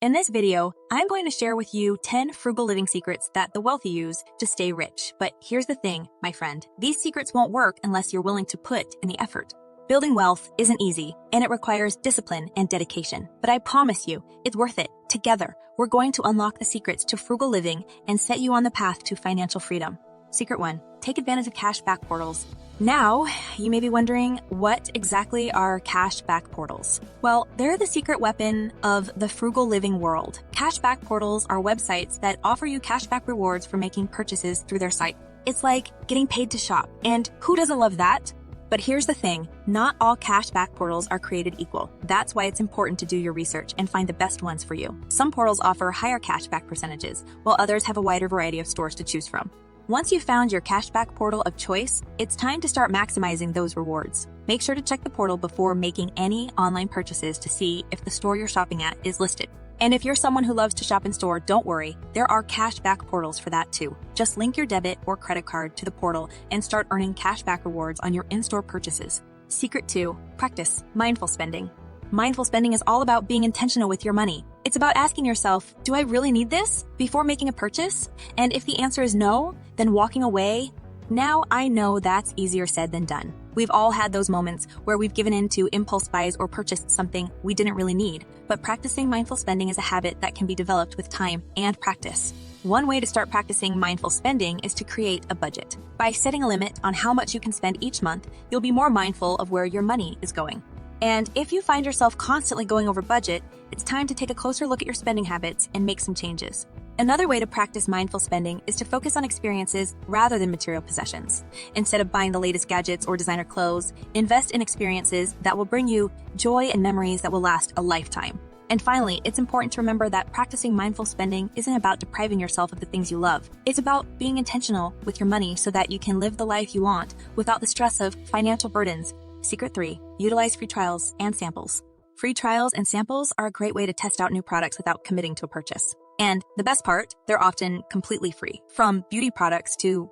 In this video, I'm going to share with you 10 frugal living secrets that the wealthy use to stay rich. But here's the thing, my friend, these secrets won't work unless you're willing to put in the effort. Building wealth isn't easy, and it requires discipline and dedication. But I promise you, it's worth it. Together, we're going to unlock the secrets to frugal living and set you on the path to financial freedom. Secret 1. Take advantage of cashback portals. Now, you may be wondering, what exactly are cashback portals? Well, they're the secret weapon of the frugal living world. Cashback portals are websites that offer you cashback rewards for making purchases through their site. It's like getting paid to shop. And who doesn't love that? But here's the thing, not all cashback portals are created equal. That's why it's important to do your research and find the best ones for you. Some portals offer higher cashback percentages, while others have a wider variety of stores to choose from. Once you've found your cashback portal of choice, it's time to start maximizing those rewards. Make sure to check the portal before making any online purchases to see if the store you're shopping at is listed. And if you're someone who loves to shop in store, don't worry, there are cashback portals for that too. Just link your debit or credit card to the portal and start earning cashback rewards on your in-store purchases. Secret 2. Practice mindful spending. Mindful spending is all about being intentional with your money. It's about asking yourself, do I really need this? Before making a purchase? And if the answer is no, then walking away. Now I know that's easier said than done. We've all had those moments where we've given in to impulse buys or purchased something we didn't really need. But practicing mindful spending is a habit that can be developed with time and practice. One way to start practicing mindful spending is to create a budget. By setting a limit on how much you can spend each month, you'll be more mindful of where your money is going. And if you find yourself constantly going over budget, it's time to take a closer look at your spending habits and make some changes. Another way to practice mindful spending is to focus on experiences rather than material possessions. Instead of buying the latest gadgets or designer clothes, invest in experiences that will bring you joy and memories that will last a lifetime. And finally, it's important to remember that practicing mindful spending isn't about depriving yourself of the things you love. It's about being intentional with your money so that you can live the life you want without the stress of financial burdens. Secret 3. Utilize free trials and samples. Free trials and samples are a great way to test out new products without committing to a purchase. And the best part, they're often completely free. From beauty products to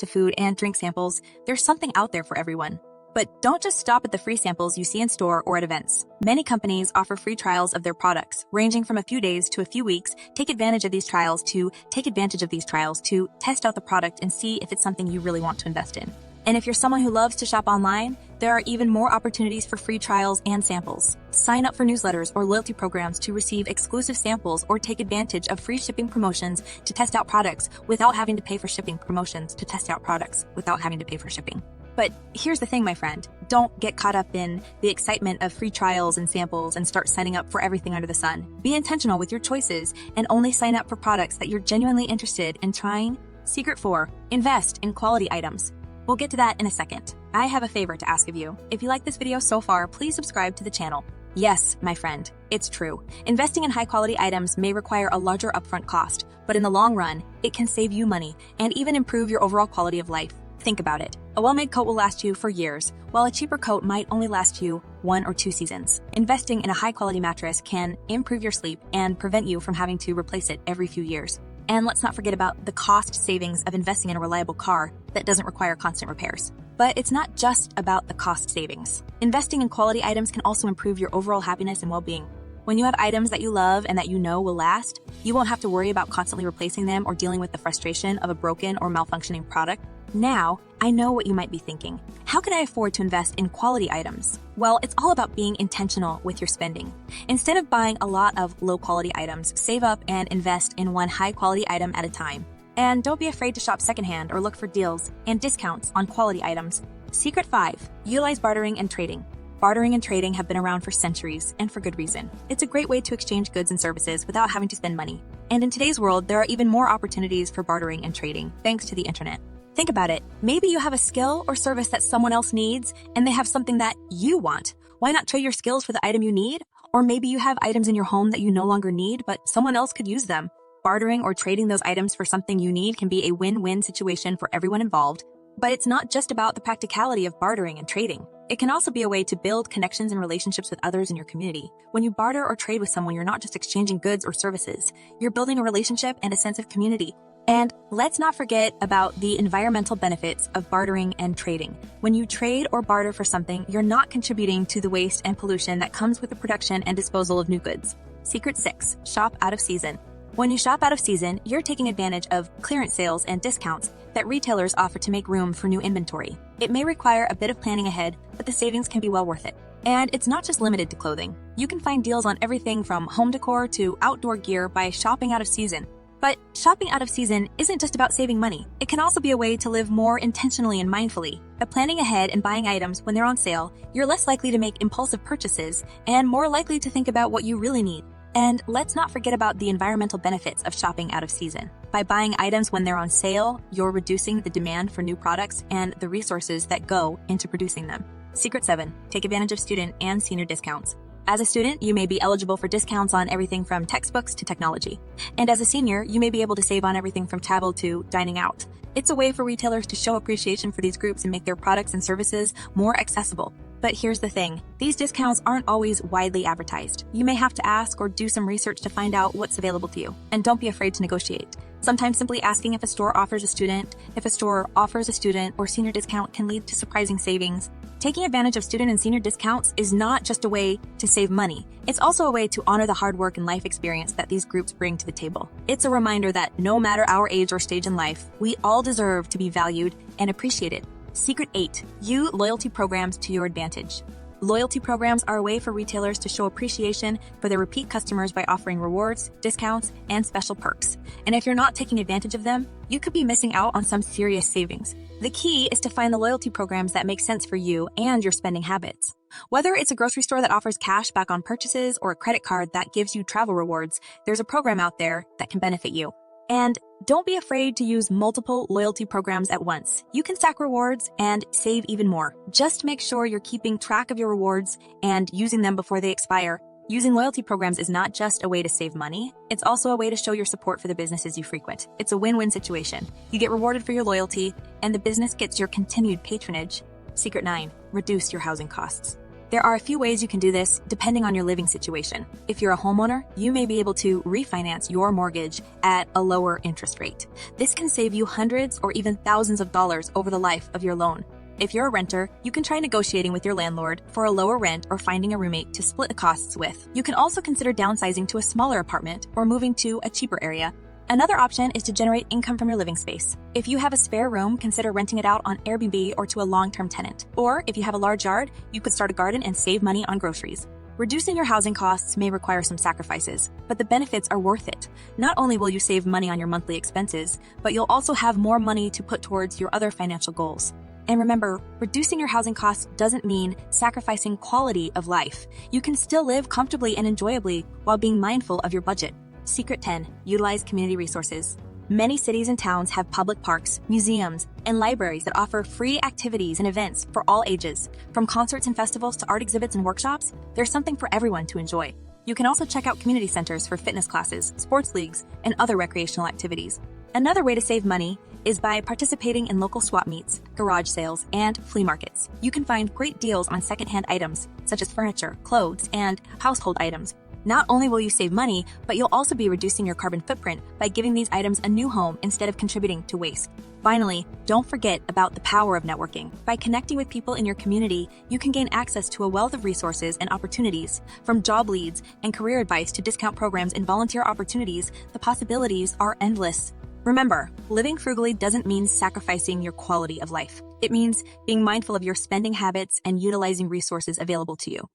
food and drink samples, there's something out there for everyone. But don't just stop at the free samples you see in store or at events. Many companies offer free trials of their products, ranging from a few days to a few weeks. Take advantage of these trials to test out the product and see if it's something you really want to invest in. And if you're someone who loves to shop online, there are even more opportunities for free trials and samples. Sign up for newsletters or loyalty programs to receive exclusive samples or take advantage of free shipping promotions to test out products without having to pay for shipping. But here's the thing, my friend. Don't get caught up in the excitement of free trials and samples and start signing up for everything under the sun. Be intentional with your choices and only sign up for products that you're genuinely interested in trying. Secret 4. Invest in quality items. We'll get to that in a second. I have a favor to ask of you. If you like this video so far, please subscribe to the channel. Yes, my friend, it's true. Investing in high-quality items may require a larger upfront cost, but in the long run, it can save you money and even improve your overall quality of life. Think about it. A well-made coat will last you for years, while a cheaper coat might only last you 1 or 2 seasons. Investing in a high-quality mattress can improve your sleep and prevent you from having to replace it every few years. And let's not forget about the cost savings of investing in a reliable car that doesn't require constant repairs. But it's not just about the cost savings. Investing in quality items can also improve your overall happiness and well-being. When you have items that you love and that you know will last, you won't have to worry about constantly replacing them or dealing with the frustration of a broken or malfunctioning product. Now, I know what you might be thinking. How can I afford to invest in quality items? Well, it's all about being intentional with your spending. Instead of buying a lot of low-quality items, save up and invest in one high-quality item at a time. And don't be afraid to shop secondhand or look for deals and discounts on quality items. Secret 5. Utilize bartering and trading. Bartering and trading have been around for centuries, and for good reason. It's a great way to exchange goods and services without having to spend money. And in today's world, there are even more opportunities for bartering and trading, thanks to the internet. Think about it. Maybe you have a skill or service that someone else needs, and they have something that you want. Why not trade your skills for the item you need? Or maybe you have items in your home that you no longer need, but someone else could use them. Bartering or trading those items for something you need can be a win-win situation for everyone involved. But it's not just about the practicality of bartering and trading. It can also be a way to build connections and relationships with others in your community. When you barter or trade with someone, you're not just exchanging goods or services. You're building a relationship and a sense of community. And let's not forget about the environmental benefits of bartering and trading. When you trade or barter for something, you're not contributing to the waste and pollution that comes with the production and disposal of new goods. Secret 6. Shop out of season. When you shop out of season, you're taking advantage of clearance sales and discounts that retailers offer to make room for new inventory. It may require a bit of planning ahead, but the savings can be well worth it. And it's not just limited to clothing. You can find deals on everything from home decor to outdoor gear by shopping out of season. But shopping out of season isn't just about saving money. It can also be a way to live more intentionally and mindfully. By planning ahead and buying items when they're on sale, you're less likely to make impulsive purchases and more likely to think about what you really need. And let's not forget about the environmental benefits of shopping out of season. By buying items when they're on sale, you're reducing the demand for new products and the resources that go into producing them. Secret 7. Take advantage of student and senior discounts. As a student, you may be eligible for discounts on everything from textbooks to technology. And as a senior, you may be able to save on everything from travel to dining out. It's a way for retailers to show appreciation for these groups and make their products and services more accessible. But here's the thing, these discounts aren't always widely advertised. You may have to ask or do some research to find out what's available to you. And don't be afraid to negotiate. Sometimes simply asking if a store offers a student or senior discount can lead to surprising savings. Taking advantage of student and senior discounts is not just a way to save money. It's also a way to honor the hard work and life experience that these groups bring to the table. It's a reminder that no matter our age or stage in life, we all deserve to be valued and appreciated. Secret 8. Use loyalty programs to your advantage. Loyalty programs are a way for retailers to show appreciation for their repeat customers by offering rewards, discounts, and special perks. And if you're not taking advantage of them, you could be missing out on some serious savings. The key is to find the loyalty programs that make sense for you and your spending habits. Whether it's a grocery store that offers cash back on purchases or a credit card that gives you travel rewards, there's a program out there that can benefit you. And don't be afraid to use multiple loyalty programs at once. You can stack rewards and save even more. Just make sure you're keeping track of your rewards and using them before they expire. Using loyalty programs is not just a way to save money, it's also a way to show your support for the businesses you frequent. It's a win-win situation. You get rewarded for your loyalty, and the business gets your continued patronage. Secret 9. Reduce your housing costs. There are a few ways you can do this depending on your living situation. If you're a homeowner, you may be able to refinance your mortgage at a lower interest rate. This can save you hundreds or even thousands of dollars over the life of your loan. If you're a renter, you can try negotiating with your landlord for a lower rent or finding a roommate to split the costs with. You can also consider downsizing to a smaller apartment or moving to a cheaper area. Another option is to generate income from your living space. If you have a spare room, consider renting it out on Airbnb or to a long-term tenant. Or if you have a large yard, you could start a garden and save money on groceries. Reducing your housing costs may require some sacrifices, but the benefits are worth it. Not only will you save money on your monthly expenses, but you'll also have more money to put towards your other financial goals. And remember, reducing your housing costs doesn't mean sacrificing quality of life. You can still live comfortably and enjoyably while being mindful of your budget. Secret 10. Utilize community resources. Many cities and towns have public parks, museums, and libraries that offer free activities and events for all ages. From concerts and festivals to art exhibits and workshops, there's something for everyone to enjoy. You can also check out community centers for fitness classes, sports leagues, and other recreational activities. Another way to save money is by participating in local swap meets, garage sales, and flea markets. You can find great deals on secondhand items, such as furniture, clothes, and household items. Not only will you save money, but you'll also be reducing your carbon footprint by giving these items a new home instead of contributing to waste. Finally, don't forget about the power of networking. By connecting with people in your community, you can gain access to a wealth of resources and opportunities. From job leads and career advice to discount programs and volunteer opportunities, the possibilities are endless. Remember, living frugally doesn't mean sacrificing your quality of life. It means being mindful of your spending habits and utilizing resources available to you.